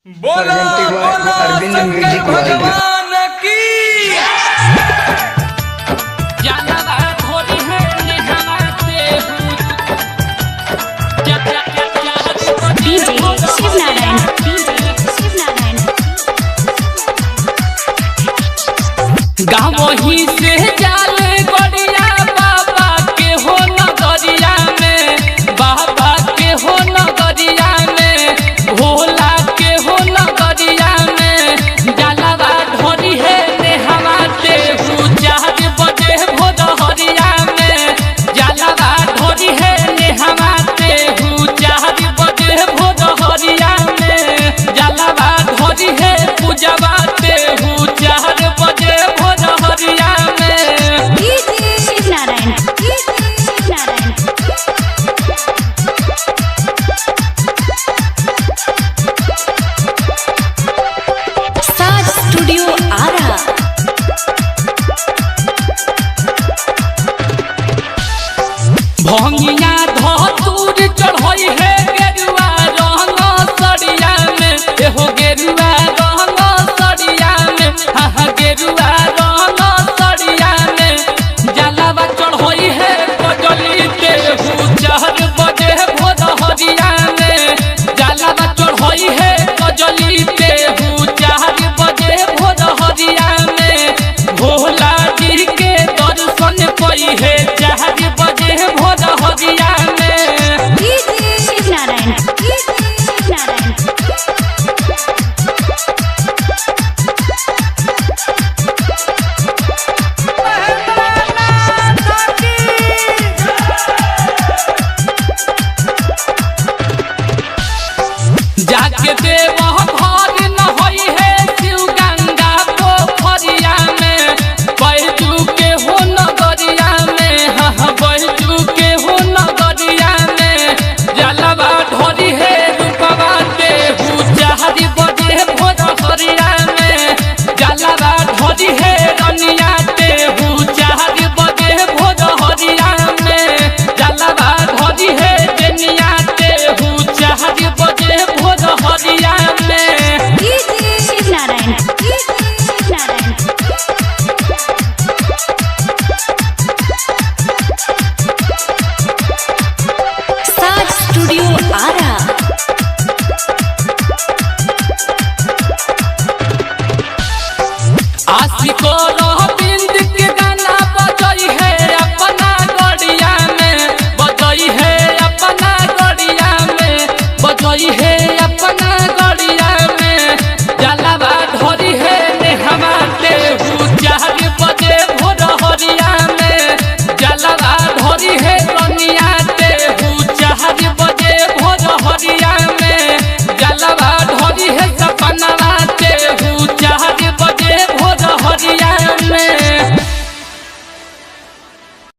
बोलो बोलो शंकर भगवान की। डीजे शिव नारायण गाँव ही से जाल गड़िया बाबा के हो नगरिया में, बाबा के हो नगरिया में, भोला के हो नगरिया में। जलवा ढोरी है नेहवा से चार बजे भोरहरिया में, जलवा ढोरी है नेहवा से चार बजे भोरहरिया में, जलवा ढोरी है पूजवा से 4 बजे भोरहरिया में। शिव नारायण साज स्टूडियो आरा। भंगिया धतूर चढ़ई है गेरुआ रंग सड़िया में, एहो गेरुआ रंग सड़िया में, हाँ गेरुआ रंग सड़िया में। जलवा चढ़ई है कजली ते 4 बजे भोरहरिया में, जलवा चढ़ई है कजली ते 4 बजे भोरहरिया में। भोला जी के दर्शन पई है 4 बजे भोरहरिया में। शिव नारायण जाके देव घर न होई है शिव गंगा पोखरिया में, बैठू के हो नगरिया में, हाँ बैठू के हो नगरिया में। जलवा ढोरी है रूपवा से 4 बजे भोरहरिया में, जलवा ढोरी है रनिया से 4 बजे भोरहरिया में, जलवा ढोरी है जनिया से 4 बजे भोरहरिया में। शिव नारायण साज स्टूडियो आरा। आशिको